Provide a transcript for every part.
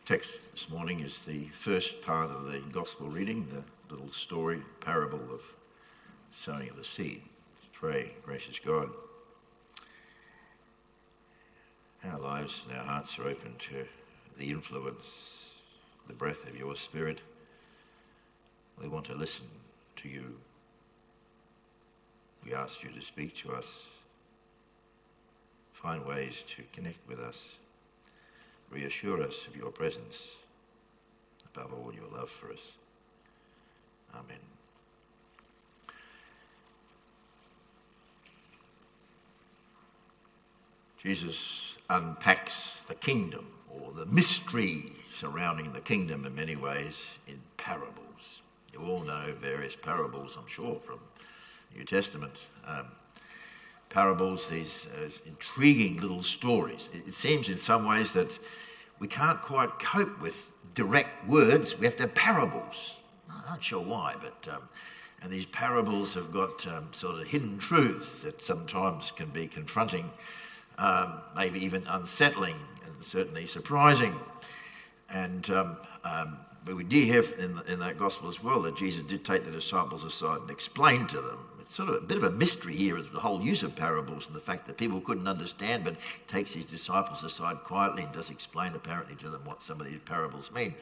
Text this morning is the first part of the gospel reading, the little story, parable of sowing of the seed. Let's pray, gracious God. Our lives and our hearts are open to the influence, the breath of your Spirit. We want to listen to you. We ask you to speak to us, find ways to connect with us, reassure us of your presence, above all your love for us. Amen. Jesus unpacks the kingdom, or the mystery surrounding the kingdom in many ways, in parables. You all know various parables, I'm sure, from the New Testament. Parables, these intriguing little stories. It seems in some ways that we can't quite cope with direct words. We have to have parables. I'm not sure why, but and these parables have got sort of hidden truths that sometimes can be confronting, maybe even unsettling and certainly surprising. And but we do hear in that gospel as well that Jesus did take the disciples aside and explain to them. It's sort of a bit of a mystery here, the whole use of parables and the fact that people couldn't understand, but he takes his disciples aside quietly and does explain apparently to them what some of these parables mean.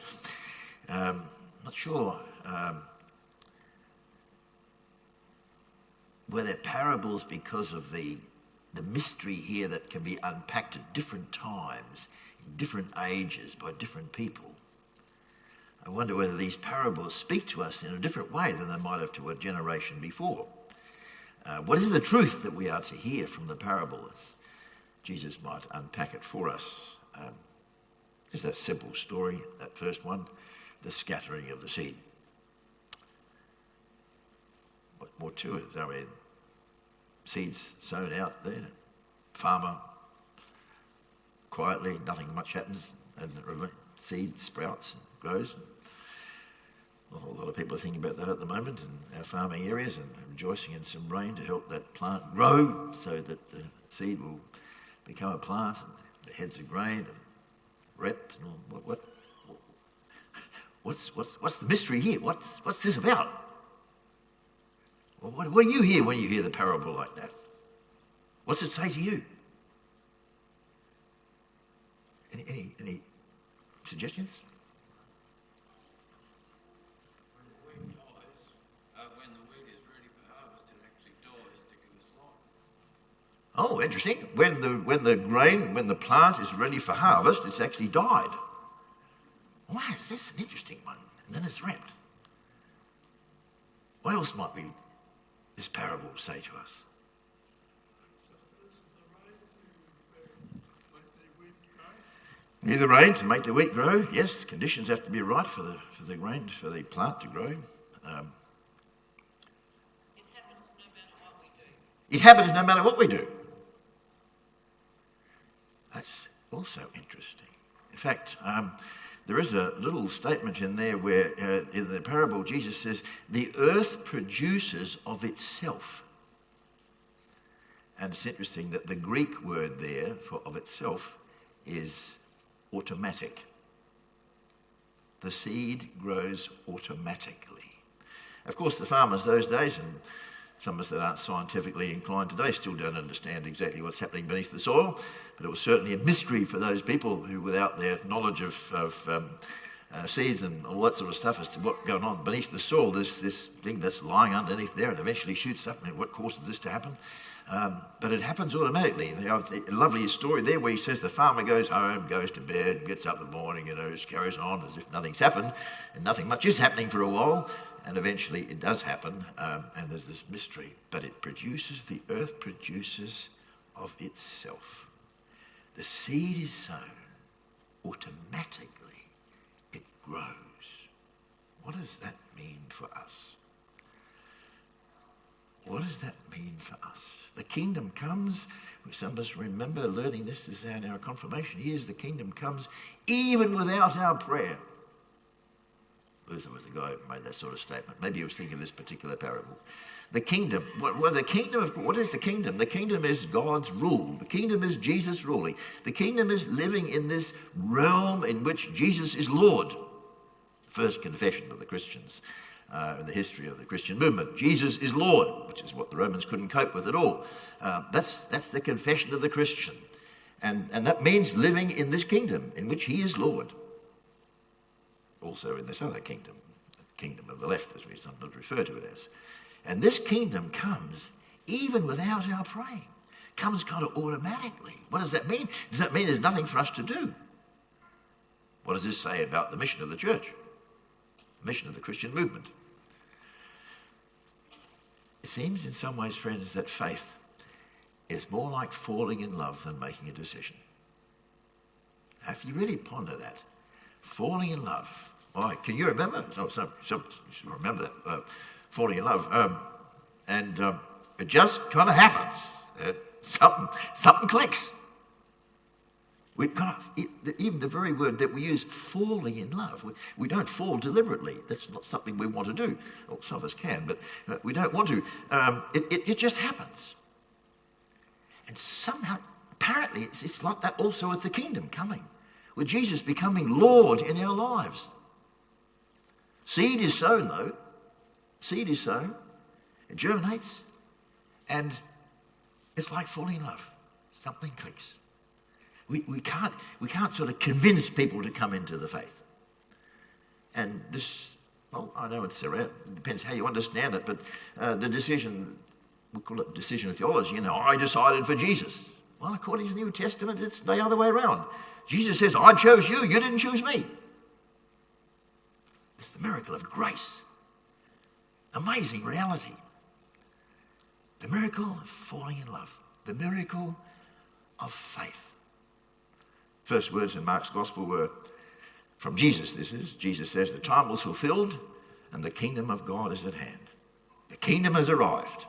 Not sure were there parables because of the mystery here that can be unpacked at different times, in different ages, by different people. I wonder whether these parables speak to us in a different way than they might have to a generation before. What is the truth that we are to hear from the parable as Jesus might unpack it for us? There's that simple story, that first one, the scattering of the seed. What more to it? I mean, seeds sown out there, farmer, quietly, nothing much happens, and the seed sprouts and grows. A lot of people are thinking about that at the moment in our farming areas and rejoicing in some rain to help that plant grow so that the seed will become a plant and the heads of grain and reaped and all. What's the mystery here? What's this about? Well, what do you hear when you hear the parable like that? What's it say to you? Any suggestions? Oh, interesting. When the plant is ready for harvest, it's actually died. Wow, that's an interesting one. And then it's wrapped. What else might this parable say to us? Need the rain to make the wheat grow. Yes, conditions have to be right for the grain, for the plant to grow. It happens no matter what we do. That's also interesting. In fact, there is a little statement in there where in the parable Jesus says, the earth produces of itself. And it's interesting that the Greek word there for of itself is automatic. The seed grows automatically. Of course, the farmers those days, and some of us that aren't scientifically inclined today, still don't understand exactly what's happening beneath the soil, but it was certainly a mystery for those people who, without their knowledge of seeds and all that sort of stuff as to what's going on beneath the soil, this thing that's lying underneath there and eventually shoots up, and what causes this to happen? But it happens automatically. They have a lovely story there where he says the farmer goes home, goes to bed, and gets up in the morning, just carries on as if nothing's happened, and nothing much is happening for a while, and eventually it does happen, and there's this mystery. But the earth produces of itself. The seed is sown, automatically it grows. What does that mean for us? What does that mean for us? The kingdom comes, some of us remember learning this is in our confirmation years, the kingdom comes even without our prayer. Luther was the guy who made that sort of statement. Maybe he was thinking of this particular parable. The kingdom. Well, the kingdom of, what is the kingdom? The kingdom is God's rule. The kingdom is Jesus ruling. The kingdom is living in this realm in which Jesus is Lord. First confession of the Christians in the history of the Christian movement. Jesus is Lord, which is what the Romans couldn't cope with at all. That's the confession of the Christian. And that means living in this kingdom in which he is Lord. Also in this other kingdom, the kingdom of the left, as we sometimes refer to it as. And this kingdom comes even without our praying. Comes kind of automatically. What does that mean? Does that mean there's nothing for us to do? What does this say about the mission of the church? The mission of the Christian movement? It seems in some ways, friends, that faith is more like falling in love than making a decision. Now, if you really ponder that, falling in love. Oh, can you remember? Some remember that. Falling in love. It just kind of happens. Something clicks. We kind of, even the very word that we use, falling in love, we don't fall deliberately. That's not something we want to do. Well, some of us can, but we don't want to. It just happens. And somehow, apparently, it's like that also with the kingdom coming, with Jesus becoming Lord in our lives. Seed is sown, though. Seed is sown, it germinates, and it's like falling in love. Something clicks. We can't sort of convince people to come into the faith. And this, well, I know it's around, it depends how you understand it, but the decision, we call it decision of theology, I decided for Jesus. Well, according to the New Testament, it's the other way around. Jesus says, I chose you, you didn't choose me. It's the miracle of grace. Amazing reality. The miracle of falling in love. The miracle of faith. First words in Mark's Gospel were from Jesus, this is. Jesus says, the time was fulfilled and the kingdom of God is at hand. The kingdom has arrived.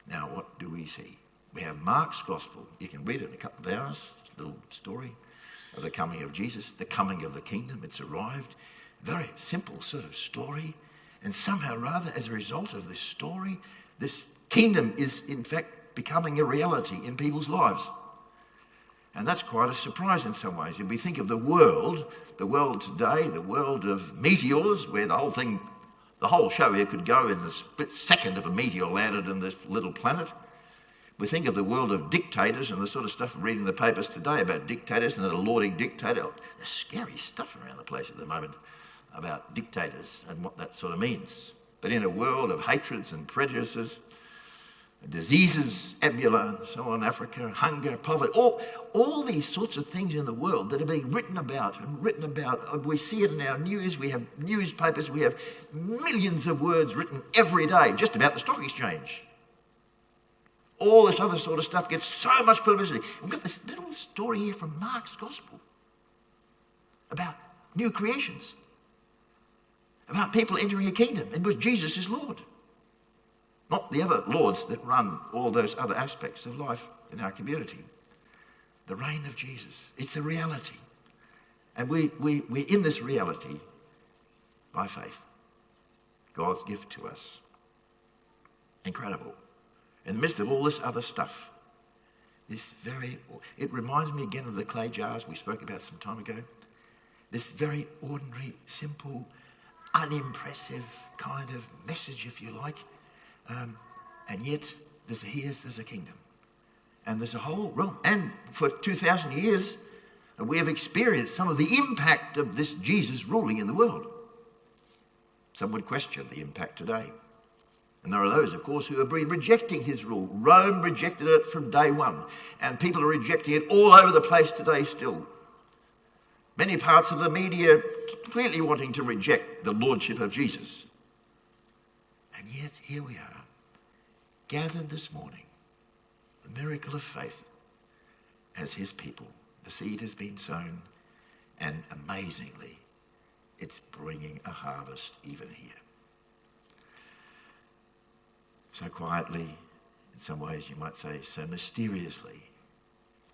Now, what do we see? We have Mark's Gospel. You can read it in a couple of hours. It's a little story of the coming of Jesus, the coming of the kingdom. It's arrived. Very simple sort of story. And somehow, rather, as a result of this story, this kingdom is, in fact, becoming a reality in people's lives. And that's quite a surprise in some ways. If we think of the world today, the world of meteors, where the whole show here could go in the split second if a meteor landed in this little planet. We think of the world of dictators and the sort of stuff we're reading in the papers today about dictators and a lauding dictator. There's scary stuff around the place at the moment about dictators and what that sort of means. But in a world of hatreds and prejudices, diseases, Ebola, and so on, Africa, hunger, poverty, all these sorts of things in the world that are being written about. We see it in our news, we have newspapers, we have millions of words written every day just about the stock exchange. All this other sort of stuff gets so much publicity. We've got this little story here from Mark's Gospel about new creations, about people entering a kingdom in which Jesus is Lord. Not the other lords that run all those other aspects of life in our community. The reign of Jesus. It's a reality. And we're in this reality by faith. God's gift to us. Incredible. In the midst of all this other stuff, it reminds me again of the clay jars we spoke about some time ago. This very ordinary, simple, unimpressive kind of message, if you like. And yet, there's a kingdom. And there's a whole realm. And for 2,000 years, we have experienced some of the impact of this Jesus ruling in the world. Some would question the impact today. And there are those, of course, who have been rejecting his rule. Rome rejected it from day one. And people are rejecting it all over the place today still. Many parts of the media completely wanting to reject the lordship of Jesus. And yet, here we are, gathered this morning, the miracle of faith, as his people. The seed has been sown, and amazingly, it's bringing a harvest even here. So quietly, in some ways you might say, so mysteriously,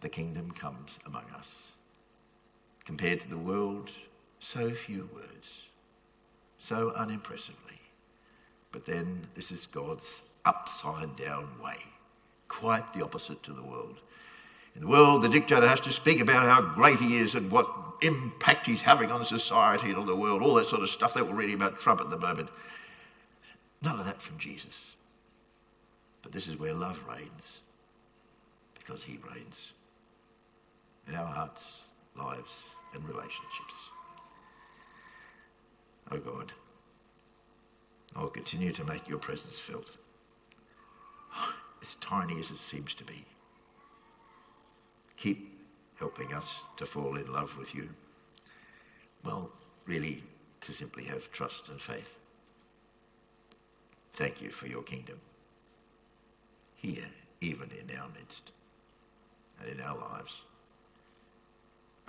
the kingdom comes among us. Compared to the world, so few words, so unimpressively. But then this is God's upside down way, quite the opposite to the world. In the world, the dictator has to speak about how great he is and what impact he's having on society and on the world, all that sort of stuff that we're reading about Trump at the moment. None of that from Jesus. But this is where love reigns, because he reigns in our hearts, lives and relationships. Oh God, I will continue to make your presence felt, as tiny as it seems to be. Keep helping us to fall in love with you. Well, really, to simply have trust and faith. Thank you for your kingdom, here, even in our midst and in our lives.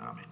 Amen.